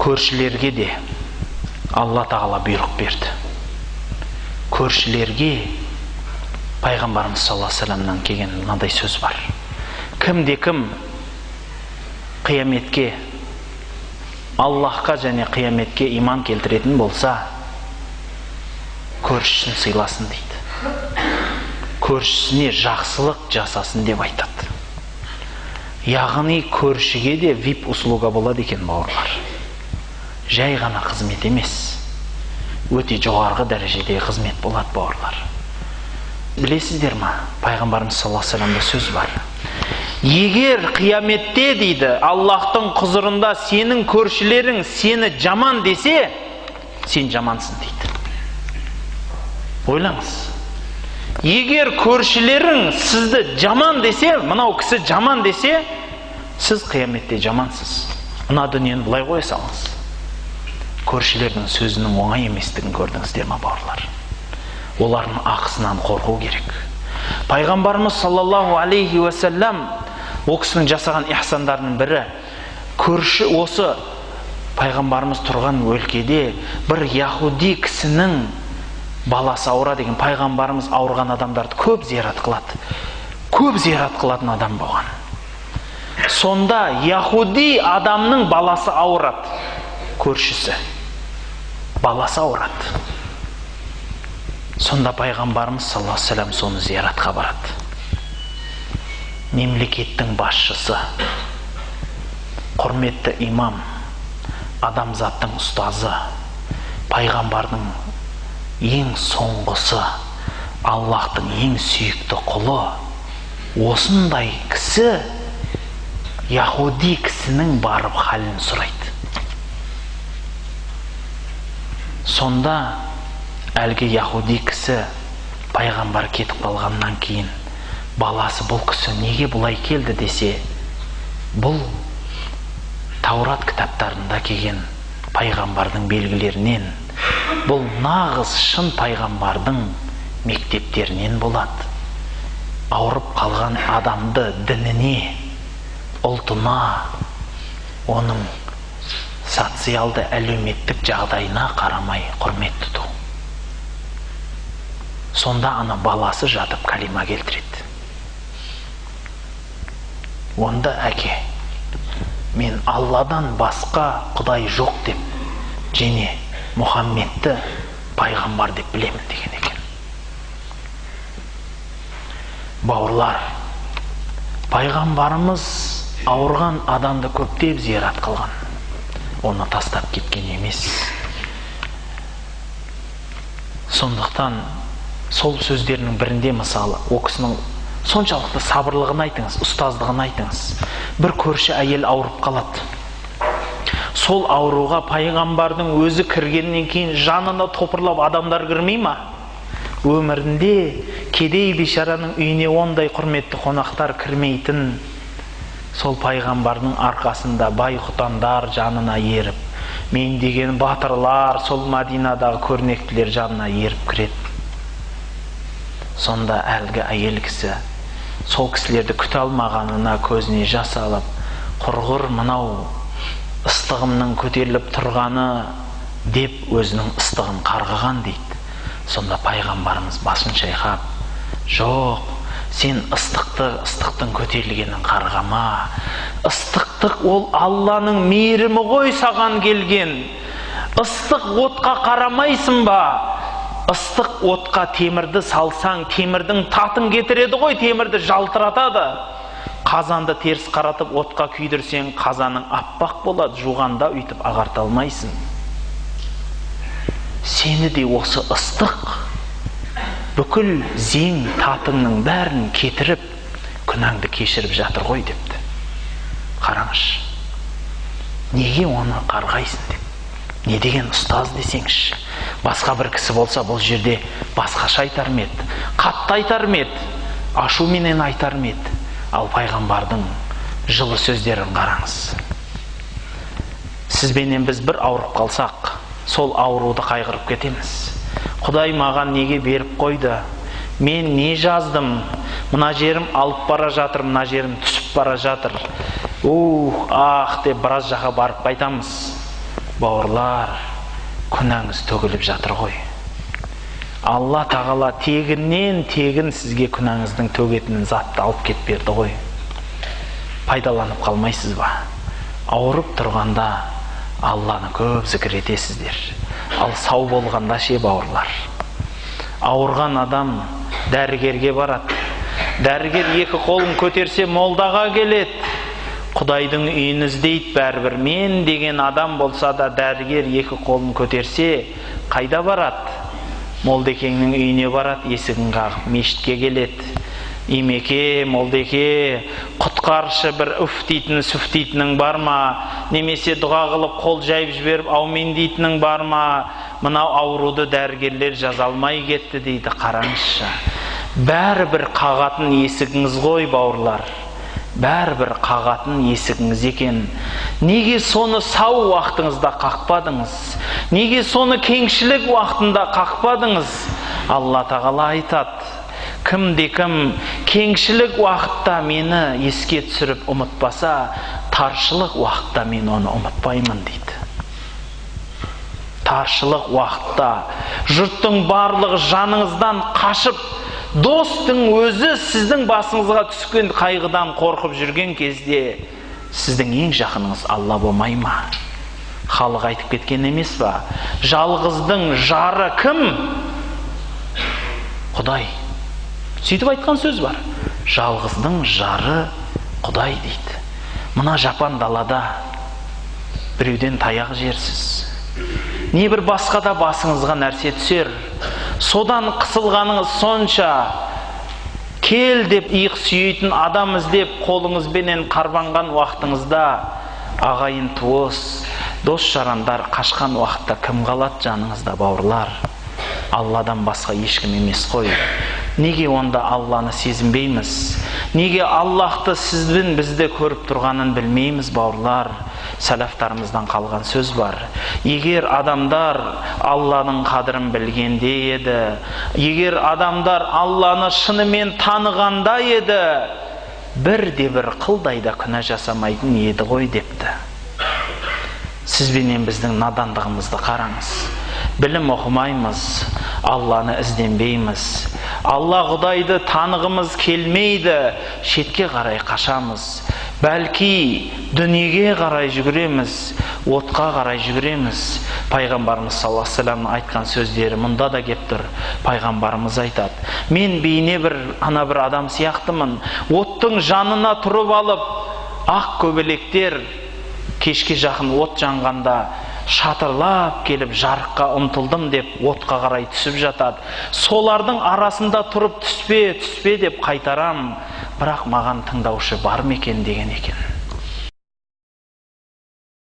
көршілерге де Алла Тағала бұйрық берді. Көршілерге пайғамбарымыз саллаллаху алейхи вассаламнан келген мынадай сөз бар. Кімде-кім қияметке, Аллахқа және қияметке иман келтіретін болса, көршісін сыйласын дейді. Көршісіне жақсылық жасасын деп айтады. Яғни көршіге де вип услуга болады екен, бауырлар. Жай ғана қызмет емес, өте жоғарғы дәрежеде қызмет болады, бауырлар. Білесіздер ма, пайғамбарымыз саллаллаху алейхи вассаламда сөз бар. Егер қияметте дейді, Аллахтың құзырында сенің көршілерің сені жаман десе, сен жамансың дейді. Ойлаңыз. Егер көршілерің сізді жаман десе, мынау кісі жаман десе, сіз қияметте жамансыз. Мына дүниені былай қоя салыңыз. Көршілердің сөзінің оңай еместігін көрдіңіздер ме, бауырлар? Олардың ақысынан қорқу керек. Пайғамбарымыз саллаллаху алейхи уассалам о кісінің жасаған ихсандарының бірі, көрші осы пайғамбарымыз тұрған өлкеде бір яхуди кісінің баласы ауыра деген, пайғамбарымыз ауырған адамдарды көп зиярат қылады. Көп зиярат қылатын адам болған. Сонда яхуди адамның баласы ауырады. Көршісі баласы ауырады. Сонда пайғамбарымыз саллаллаху алейхи вассалам соны зияратқа барады. Мемлекеттің басшысы, құрметті имам, адамзаттың ұстазы, пайғамбардың ең соңғысы, Аллахтың ең сүйікті құлы, осындай кісі яхуди кісінің барып халін сұрайды. Сонда әлгі яхуди кісі пайғамбар кетіп қалғаннан кейін баласы бұл кісі неге бұлай келді десе, бұл Таурат кітаптарында келген пайғамбардың белгілерінен, бұл нағыз шын пайғамбардың мектептерінен болады. Ауырып қалған адамды дініне, ұлтына, оның социалды әлеуметтік жағдайына қарамай құрмет тұту. Сонда ана баласы жатып калима келтіреді. Онда әке, мен Алладан басқа Құдай жоқ деп, және Мұхаммедті пайғамбар деп білемін деген екен. Бауырлар, пайғамбарымыз ауырған адамды көптеп зиярат қылған. Оны тастап кеткен емес. Сондықтан сол сөздерінің бірінде мысалы, о кісінің соншалықты сабырлығын айтыңыз, ұстаздығын айтыңыз. Бір көрші әйел ауырып қалады. Сол ауруға пайғамбардың өзі кіргеннен кейін жанына топырлап адамдар кірмей ма? Өмірінде кедей бейшараның үйіне ондай құрметті қонақтар кірмейтін, сол пайғамбардың арқасында бай-құтандар жанына еріп, мен деген батырлар, сол Мадинадағы көрнектілер жанына еріп кіреді. Сонда әлгі әйел кісі сол кісілерді күте алмағанына көзіне жас алып, құрғыр мынау ыстығымның көтеріліп тұрғаны деп өзінің ыстығын қарғаған дейді. Сонда пайғамбарымыз басын шайқап, жоқ, сен ыстықтың көтерілгенін қарғама. Ыстықтық ол Алланың мейірімі ғой саған келген. Ыстық отқа қарамайсың ба? Ыстық отқа темірді салсаң, темірдің татын кетіреді ғой, темірді жалтыратады. Қазанды теріс қаратып отқа күйдірсең, қазаның аппақ болады, жуғанда үйтіп ағарта алмайсың. Сені де осы ыстық бүкіл зең татыңның бәрін кетіріп, күнәңді кешіріп жатыр ғой депті. Қараңыз, неге оны қарғайсың деп? Не деген ұстаз десеңізші? Басқа бір кісі болса, бұл жерде басқаша айтар ма еді? Қатты айтар ма еді? Ашуменен айтар ма еді? Ал пайғамбардың жылы сөздерін қараңыз. Сізбенен біз бір ауырып қалсақ, сол ауруды қайғырып кетеміз. Құдай маған неге беріп қойды? Мен не жаздым? Мына жерім алып бара жатыр, мына жерім түсіп бара жатыр. Ах деп біраз жаққа барып қайтамыз. Бауырлар, күнәңіз төгіліп жатыр ғой. Алла тағала тегіннен тегін сізге күнәңіздің төгетінін затты алып кеп берді ғой. Пайдаланып қалмайсыз ба? Ауырып тұрғанда Алланы көп зікір етесіздер. Ал сау болғанда ше, бауырлар. Ауырған адам дәрігерге барады. Дәрігер екі қолын көтерсе молдаға келеді. Құдайдың үйін іздейді бәрібір. Мен деген адам болса да дәрігер екі қолын көтерсе қайда барады? Молдекеңнің үйіне барады, есігін қағып мешітке келеді. Имеке, молдеке, құтқаршы, бір үф дейтін, сүф дейтінің бар ма? Немесе дұға қылып қол жайып жіберіп аумин дейтінің бар ма? Мынау ауруды дәрігерлер жаза алмай кетті дейді. Қараңызшы. Бәрібір қағатын есігіңіз ғой, бауырлар. Бәрібір қағатын есігіңіз екен. Неге соны сау уақытыңызда қақпадыңыз? Неге соны кеңшілік уақытында қақпадыңыз? Алла тағала айтады, кімде-кім кеңшілік уақытта мені еске түсіріп ұмытпаса, таршылық уақытта мен оны ұмытпаймын дейді. Таршылық уақытта жұрттың барлығы жаныңыздан қашып, достың өзі сіздің басыңызға түскен қайғыдан қорқып жүрген кезде сіздің ең жақыныңыз Алла болмай ма? Халық айтып кеткен емес па? Жалғыздың жары кім? Құдай. Сөйтіп айтқан сөз бар. Жалғыздың жары Құдай дейді. Мына жапан далада біреуден таяқ жерсіз. Не бір басқа да басыңызға нәрсе түсер. Содан қысылғаныңыз сонша, кел деп иық сүйейтін адам іздеп қолыңызбенен қарбанған уақытыңызда ағайын туыс, дос жарандар қашқан уақытта кім қалады жаныңызда, бауырлар? Алладан басқа ешкім емес қой. Неге онда Алланы сезінбейміз? Неге Аллахты сізбен бізді көріп тұрғанын білмейміз, бауырлар? Сәләфтарымыздан қалған сөз бар. Егер адамдар Алланың қадірін білгенде еді, егер адамдар Алланы шынымен танығанда еді, бірде-бір қылдайда күнә жасамайтын еді ғой депті. Сізбенен біздің надандығымызды қараңыз. Білім оқымаймыз, Алланы ізденбейміз. Алла Құдайды танығымыз келмейді, шетке қарай қашамыз. Бәлки дүниеге қарай жүгіреміз, отқа қарай жүгіреміз. Пайғамбарымыз саллаллаху алейхи ва саллямның айтқан сөздері мұнда да кеп тұр. Пайғамбарымыз айтады, мен бейне бір адам сияқтымын. Оттың жанына тұрып алып, ақ көбелектер кешке жақын от жанғанда шатырлап келіп жарыққа ұмтылдым деп отқа қарай түсіп жатады. Солардың арасында тұрып түспе деп қайтарам, бірақ маған тыңдаушы бар ма екен деген екен.